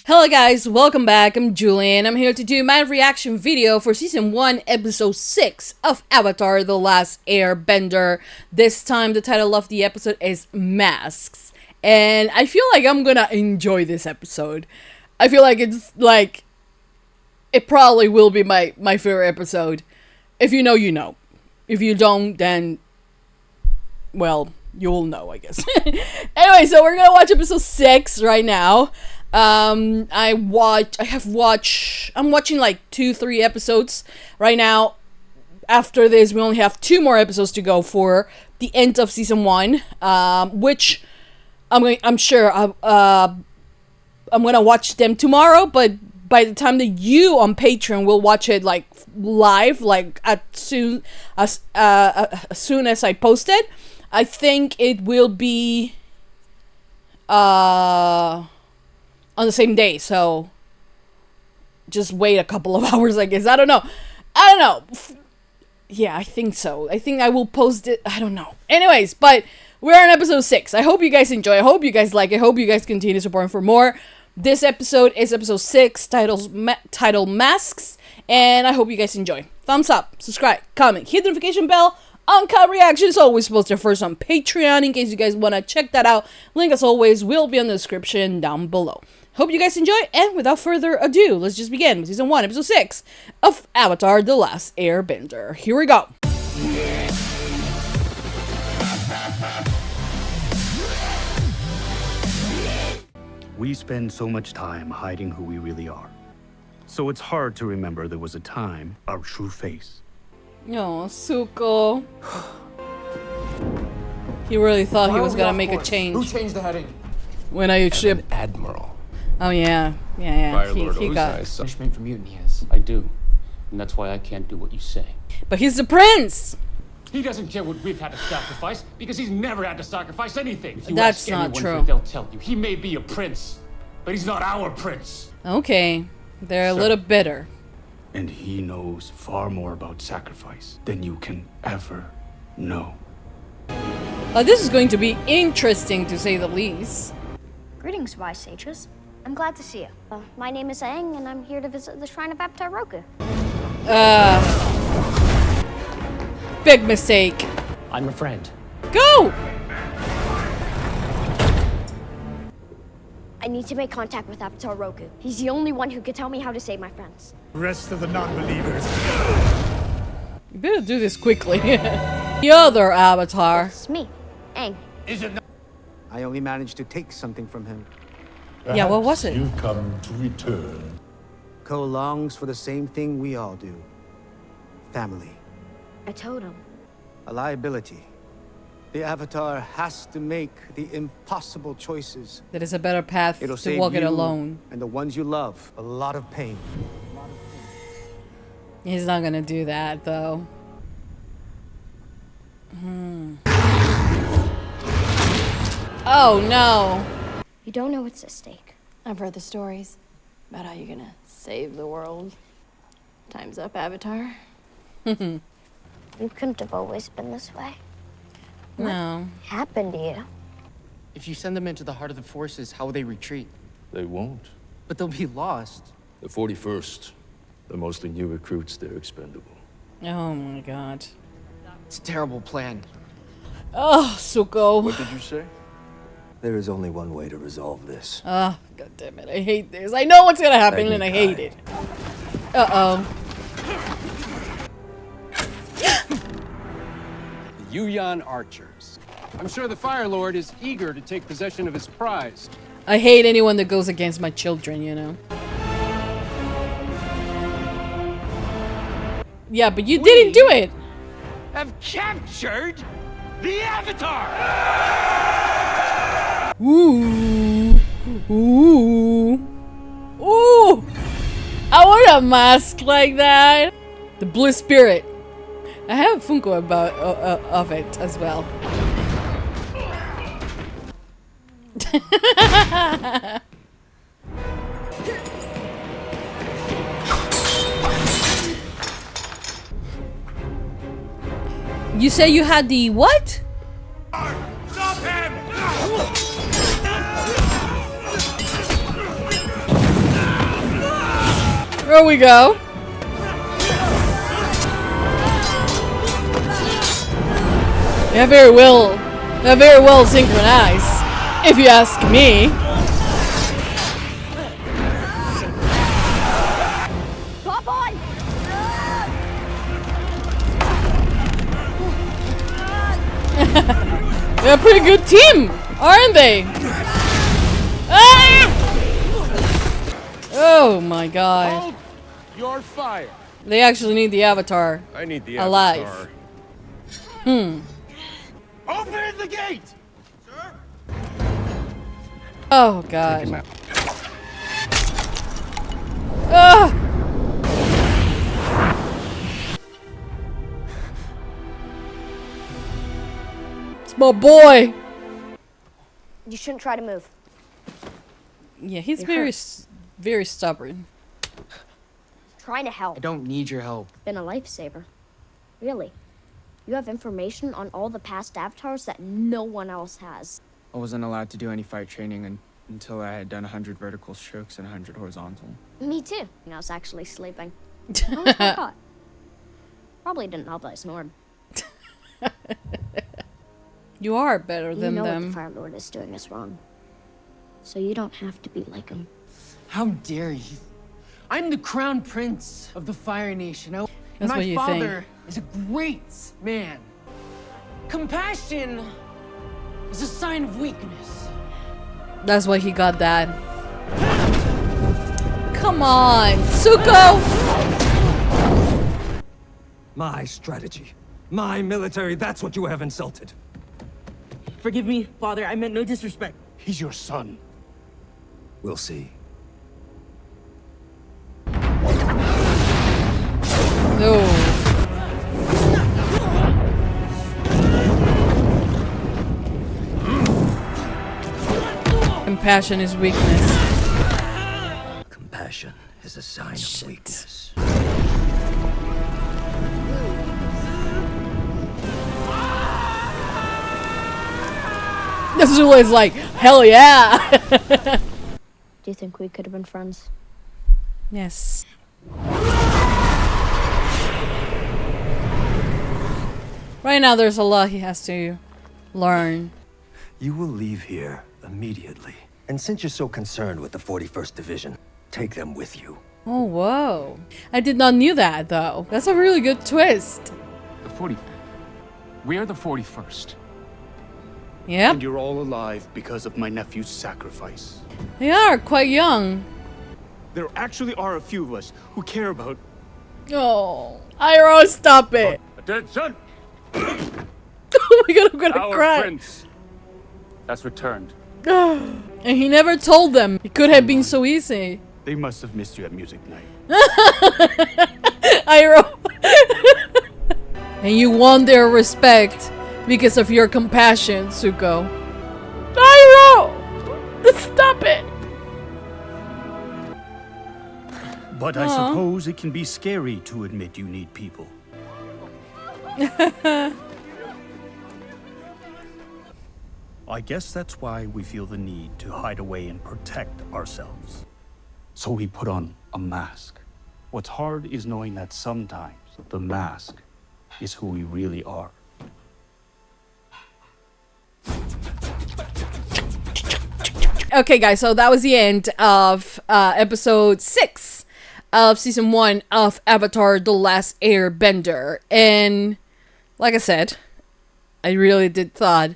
Hello guys, welcome back. I'm Julie and I'm here to do my reaction video for Season 1, Episode 6 of Avatar: The Last Airbender. This time the title of the episode is Masks. And I feel like I'm gonna enjoy this episode. I feel like it probably will be my favorite episode. If you know, you know. If you don't, then, well, you'll know, I guess. Anyway, so we're gonna watch Episode 6 right now. I'm watching like 2-3 episodes right now. After this, we only have 2 more episodes to go for the end of Season 1, which I'm sure I'm gonna watch them tomorrow, but by the time that you on Patreon will watch it like live, like as soon as I post it, I think it will be on the same day, so just wait a couple of hours, I guess. I don't know. Yeah, I think so. I think I will post it. I don't know. Anyways, but we're on episode 6. I hope you guys enjoy. I hope you guys like it. I hope you guys continue supporting for more. This episode is episode 6, titled Masks, and I hope you guys enjoy. Thumbs up, subscribe, comment, hit the notification bell. UNCUT reactions always posted first on Patreon in case you guys want to check that out. Link, as always, will be in the description down below. Hope you guys enjoy, and without further ado, let's just begin with Season 1, Episode 6 of Avatar: The Last Airbender. Here we go. We spend so much time hiding who we really are. So it's hard to remember there was a time, our true face. Oh, Zuko. He really thought he was gonna make a change. Who changed the heading? When I ship Admiral. Oh yeah. He got Punishment for mutiny is. I do. And that's why I can't do what you say. But he's the prince! He doesn't care what we've had to sacrifice, because he's never had to sacrifice anything. If you That's ask not anyone true. here, they'll tell you. He may be a prince, but he's not our prince. Okay. They're a little bitter. And he knows far more about sacrifice than you can ever know. This is going to be interesting to say the least. Greetings, wise sages. I'm glad to see you. My name is Aang, and I'm here to visit the Shrine of Avatar Roku. Big mistake. I'm a friend. Go! I need to make contact with Avatar Roku. He's the only one who can tell me how to save my friends. Rest of the non-believers. You better do this quickly. The other Avatar. It's me, Aang. Is it not? I only managed to take something from him. Yeah, what was it? You've come to return. Ko longs for the same thing we all do. Family. I told him. A liability. The Avatar has to make the impossible choices. There is a better path It'll to save walk it you alone. and the ones you love a lot of pain. He's not gonna do that, though. Oh, no. You don't know what's at stake. I've heard the stories about how you're gonna save the world. Time's up, Avatar. You couldn't have always been this way. No. What happened to you? If you send them into the heart of the forces, how will they retreat? They won't. But they'll be lost. The 41st. They're mostly new recruits. They're expendable. Oh my god. It's a terrible plan. Oh, Zuko. What did you say? There is only one way to resolve this. Oh, god damn it. I hate this. I know what's gonna happen and I hate it. Uh-oh. The Yuyan Archers. I'm sure the Fire Lord is eager to take possession of his prize. I hate anyone that goes against my children, you know? Yeah, but you didn't do it! Have captured the Avatar! Ooh. Ooh. Ooh. I want a mask like that. The blue spirit. I have a Funko about of it as well. You say you had the what? Stop him! There we go. They're very well synchronized, if you ask me. Pop on! They're a pretty good team, aren't they? Ah! Oh my god. Hold your fire. They actually need the Avatar I need the alive. Avatar. Open the gate! Oh god. Ah! It's my boy. You shouldn't try to move. Yeah, he's You're very, hurt. very stubborn. Trying to help. I don't need your help. Been a lifesaver. Really. You have information on all the past avatars that no one else has. I wasn't allowed to do any fight training until I had done 100 vertical strokes and 100 horizontal. Me too. I was actually sleeping. I was caught. Probably didn't help that I snored. You are better You than know what them. the Fire Lord is doing is wrong. So you don't have to be like him. How dare you? I'm the crown prince of the Fire Nation. That's my what you father think. is a great man. Compassion is a sign of weakness. That's why he got that. Come on, Zuko! My strategy. My military, that's what you have insulted. Forgive me, Father. I meant no disrespect. He's your son. We'll see. No. Compassion is weakness. Compassion is a sign of weakness. Zula is like, hell yeah! Do you think we could have been friends? Yes. Right now there's a lot he has to learn. You will leave here immediately. And since you're so concerned with the 41st Division, take them with you. Oh, whoa. I did not knew that, though. That's a really good twist. The 40. We are the 41st. Yep. And you're all alive because of my nephew's sacrifice. They are quite young. There actually are a few of us who care about... Oh, Iroh, stop it. Attention! Oh my god, I'm gonna Our cry. prince has returned. And he never told them. It could have been so easy. They must have missed you at music night. Iroh. And you won their respect because of your compassion, Zuko. Iroh! Stop it! But I suppose it can be scary to admit you need people. I guess that's why we feel the need to hide away and protect ourselves. So we put on a mask. What's hard is knowing that sometimes the mask is who we really are. Okay, guys, so that was the end of episode 6 of season 1 of Avatar: The Last Airbender. And like I said, I really did thought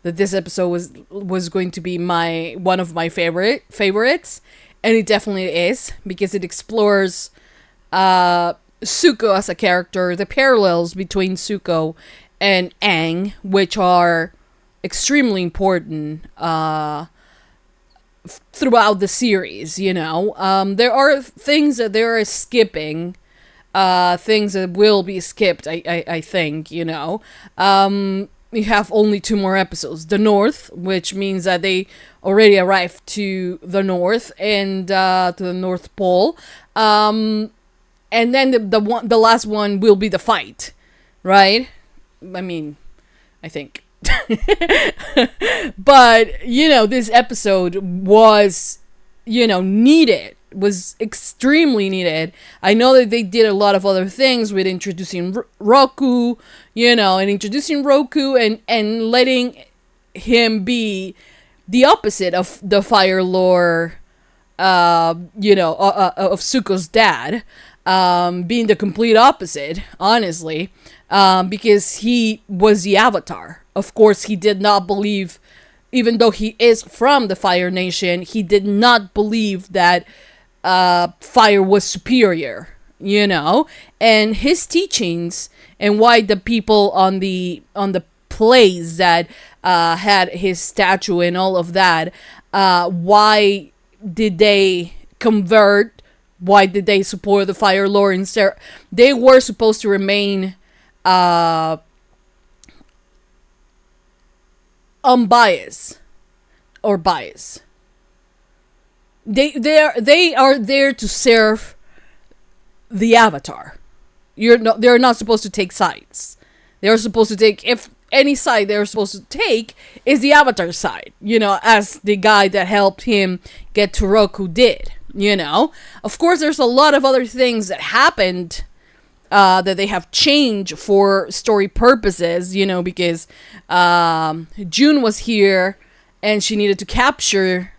that this episode was going to be one of my favorites, and it definitely is, because it explores Zuko as a character, the parallels between Zuko and Aang, which are extremely important throughout the series, you know. There are things that they are skipping, things that will be skipped, I think, you know. We have only 2 more episodes. The North, which means that they already arrived to the North and to the North Pole. And then the last one will be the fight, right? I mean, I think. But, you know, this episode was, you know, needed was extremely needed. I know that they did a lot of other things with introducing Roku, and introducing Roku and letting him be the opposite of the Fire Lord, of Zuko's dad, being the complete opposite, honestly, because he was the Avatar. Of course, he did not believe, even though he is from the Fire Nation, he did not believe that fire was superior, and his teachings and why the people on the place that had his statue and all of that, why did they convert? Why did they support the Fire Lord instead? They were supposed to remain unbiased or biased. They are there to serve the Avatar. They're not supposed to take sides. They're supposed to take, if any side they're supposed to take is the Avatar side, as the guy that helped him get to Roku did, Of course, there's a lot of other things that happened that they have changed for story purposes, because June was here and she needed to capture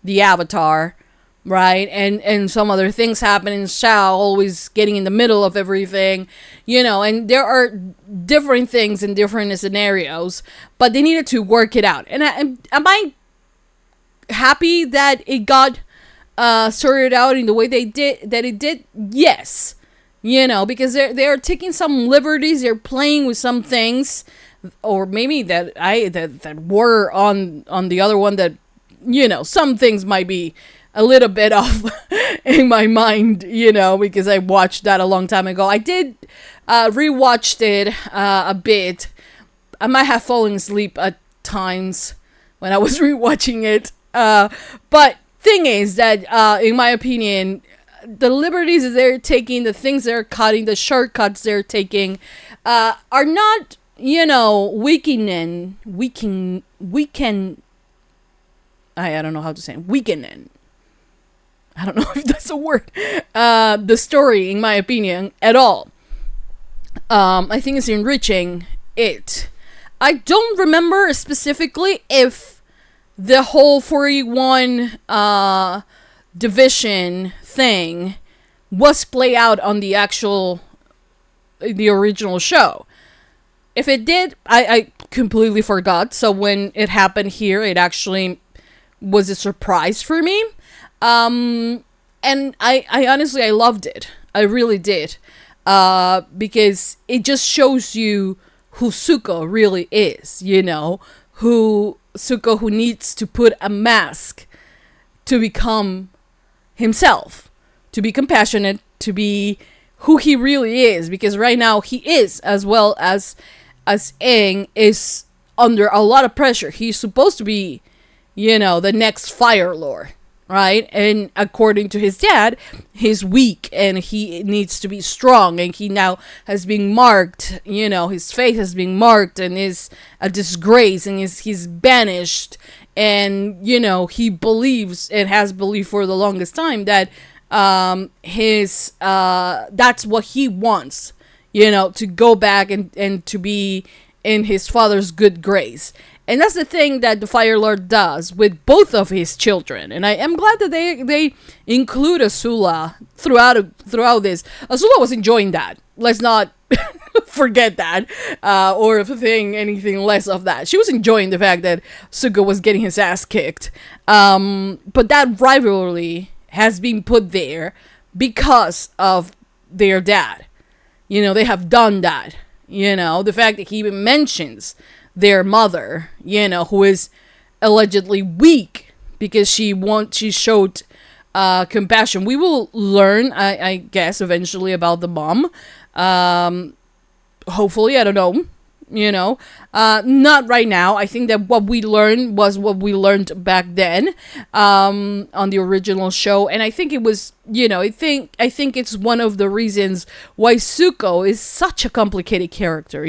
the Avatar, right? And some other things happen, and Shao always getting in the middle of everything, and there are different things in different scenarios, but they needed to work it out. And am I happy that it got sorted out in the way it did? Yes. Because they're taking some liberties, they're playing with some things, or maybe that were on the other one that, some things might be a little bit off in my mind, because I watched that a long time ago. I did rewatched it a bit. I might have fallen asleep at times when I was rewatching it. But thing is that, in my opinion, the liberties that they're taking, the things they're cutting, the shortcuts they're taking, are not, weakening. I don't know how to say it. Weakening. I don't know if that's a word. The story, in my opinion, at all. I think it's enriching it. I don't remember specifically if the whole 41 division thing was played out on the original show. If it did, I completely forgot. So when it happened here, it actually was a surprise for me. And I honestly, I loved it. I really did. Because it just shows you who Zuko really is, who Zuko, who needs to put a mask to become himself, to be compassionate, to be who he really is, because right now he is, as well as Aang is under a lot of pressure. He's supposed to be, the next Fire Lord, right? And according to his dad, he's weak and he needs to be strong, and he now has been marked, his face has been marked and is a disgrace, and he's banished, and he believes and has believed for the longest time that that's what he wants, to go back and to be in his father's good grace. And that's the thing that the Fire Lord does with both of his children. And I am glad that they include Azula throughout this. Azula was enjoying that. Let's not forget that. Or think anything less of that. She was enjoying the fact that Zuko was getting his ass kicked. But that rivalry has been put there because of their dad. They have done that. The fact that he even mentions their mother, who is allegedly weak because she showed compassion. We will learn, I guess, eventually about the mom. Hopefully, I don't know. Not right now. I think that what we learned was what we learned back then, on the original show, and I think it was, I think it's one of the reasons why Zuko is such a complicated character.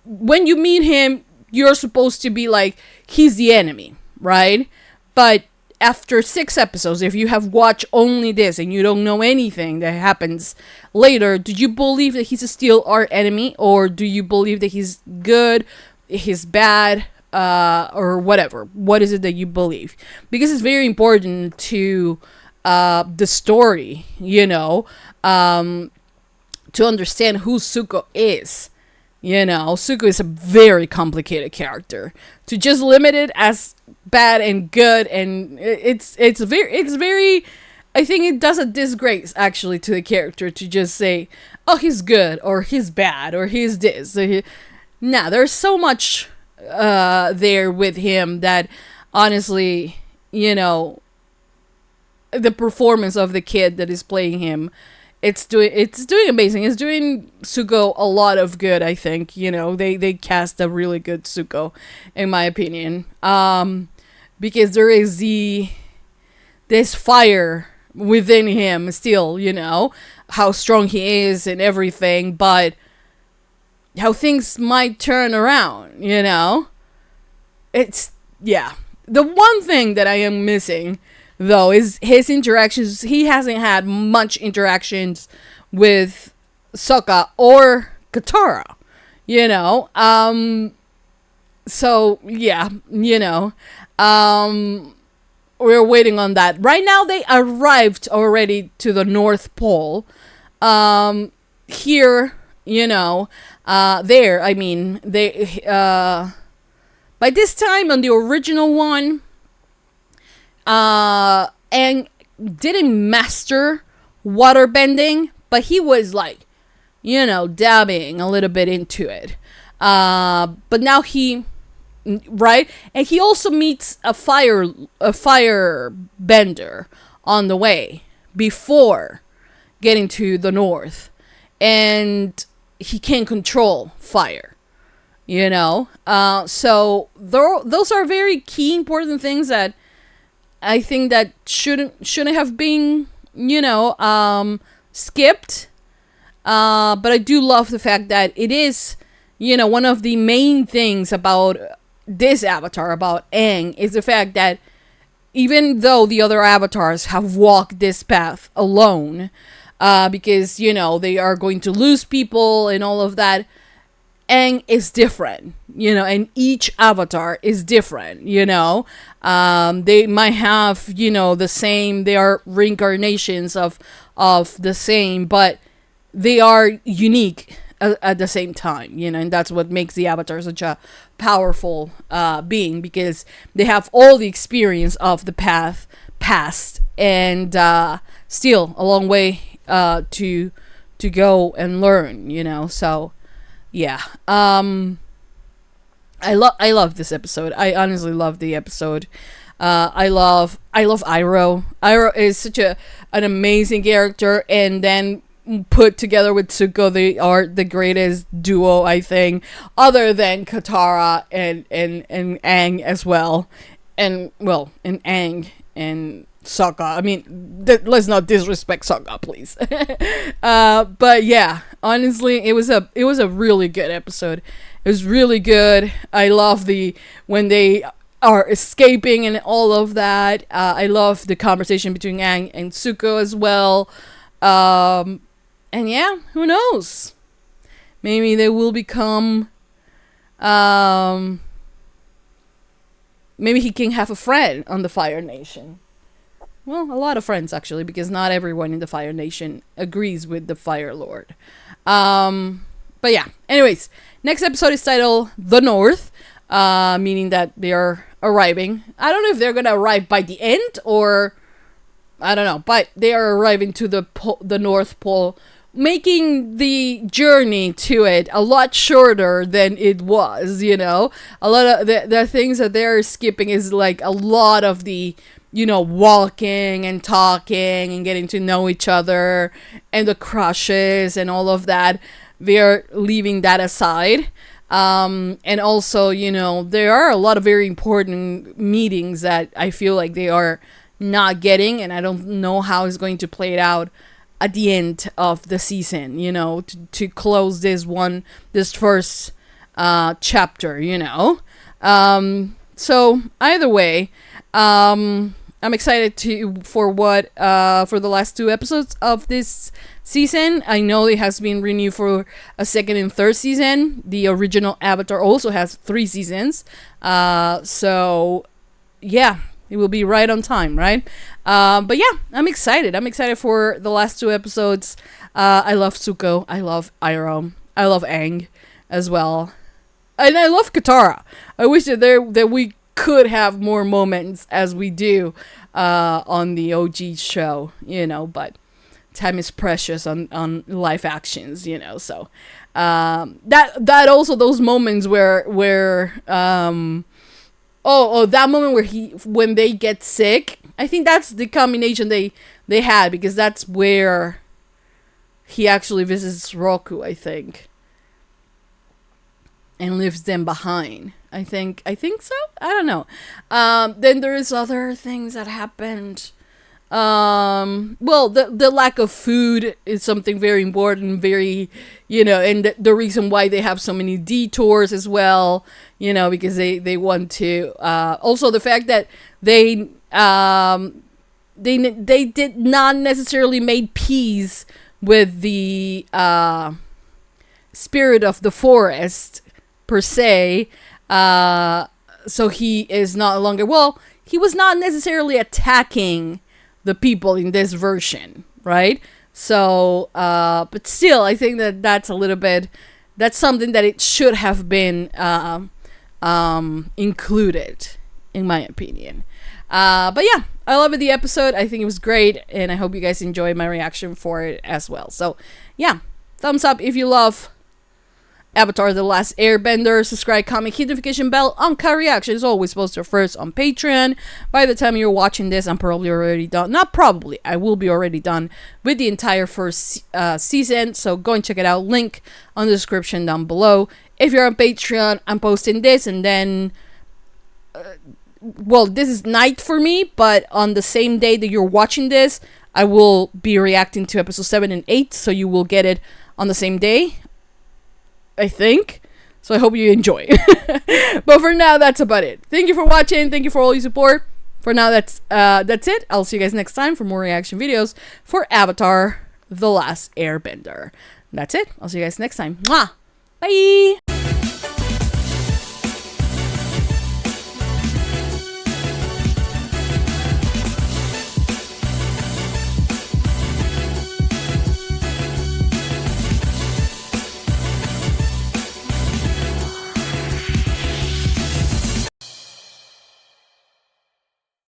When you meet him, you're supposed to be like, he's the enemy, right? But after 6 episodes, if you have watched only this and you don't know anything that happens later, do you believe that he's still our enemy, or do you believe that he's good, he's bad, or whatever? What is it that you believe? Because it's very important to the story, you know, to understand who Zuko is. You know, Zuko is a very complicated character. To just limit it as bad and good, and it's very, I think it does a disgrace actually to the character to just say, oh, he's good, or he's bad, or he's this. Nah, there's so much there with him that honestly, you know, the performance of the kid that is playing him, it's doing amazing. It's doing Zuko a lot of good, I think. You know, they cast a really good Zuko, in my opinion. Because there is this fire within him still, you know, how strong he is and everything, but how things might turn around, you know? It's, yeah. The one thing that I am missing, though, is his interactions. He hasn't had much interactions with Sokka or Katara, you know. So yeah, you know, we're waiting on that. Right now, they arrived already to the North Pole. Here, you know, there. I mean, they. By this time on the original one, Aang didn't master water bending, but he was like, you know, dabbing a little bit into it. But now he, right? And he also meets a fire bender on the way before getting to the north, and he can control fire, you know. So those are very key important things that I think that shouldn't have been, you know, skipped. But I do love the fact that it is, you know, one of the main things about this avatar, about Aang, is the fact that even though the other avatars have walked this path alone, because, you know, they are going to lose people and all of that, Aang is different, you know, and each avatar is different, you know. They might have, you know, the same, they are reincarnations of the same, but they are unique at the same time, you know, and that's what makes the avatar such a powerful being, because they have all the experience of the past, and still a long way to go and learn, you know. So yeah, I love this episode. I honestly love the episode. I love Iroh. Iroh is such an amazing character, and then put together with Zuko, they are the greatest duo, I think, other than Katara and Aang as well, and Aang and Sokka. I mean, let's not disrespect Sokka, please. But yeah, honestly, it was a really good episode. It was really good. I love when they are escaping and all of that. I love the conversation between Aang and Zuko as well. And yeah, who knows? Maybe they will become. Maybe he can have a friend on the Fire Nation. Well, a lot of friends, actually, because not everyone in the Fire Nation agrees with the Fire Lord. But yeah, anyways, next episode is titled The North, meaning that they are arriving. I don't know if they're going to arrive by the end, or I don't know, but they are arriving to the North Pole, making the journey to it a lot shorter than it was, you know. A lot of the things that they're skipping is like a lot of the, you know, walking and talking and getting to know each other and the crushes and all of that. They're leaving that aside. And also, you know, there are a lot of very important meetings that I feel like they are not getting, and I don't know how it's going to play it out at the end of the season, you know, to close this first chapter, you know. So either way, I'm I'm excited for the last 2 episodes of this season. I know it has been renewed for a second and third season. The original Avatar also has 3 seasons. So yeah, it will be right on time, right? But yeah, I'm excited. I'm excited for the last 2 episodes. I love Zuko. I love Iroh. I love Aang as well. And I love Katara. I wish that we could have more moments as we do on the OG show, you know, but time is precious on live actions, you know, so that also those moments where that moment when they get sick, I think that's the combination they had, because that's where he actually visits Roku, I think, and leaves them behind. I think so. I don't know. Then there is other things that happened. Well, the lack of food is something very important, very, you know, and the reason why they have so many detours as well, you know, because they want to, also the fact that they did not necessarily make peace with the, spirit of the forest per se. So he is not longer, well, he was not necessarily attacking the people in this version, right? So, but still, I think that's a little bit, that's something that it should have been included, in my opinion. But yeah, I loved the episode. I think it was great, and I hope you guys enjoyed my reaction for it as well. So yeah, thumbs up if you love Avatar The Last Airbender. Subscribe, comment, hit the notification bell. UNCUT reaction is always posted first on Patreon. By the time you're watching this, I'm probably already done. Not probably, I will be already done with the entire first season. So go and check it out. Link on the description down below. If you're on Patreon, I'm posting this, and then well, this is night for me, but on the same day that you're watching this, I will be reacting to episode 7 and 8. So you will get it on the same day, I think. So I hope you enjoy. But for now, that's about it. Thank you for watching. Thank you for all your support. For now, that's it. I'll see you guys next time for more reaction videos for Avatar The Last Airbender. That's it. I'll see you guys next time. Mwah! Bye!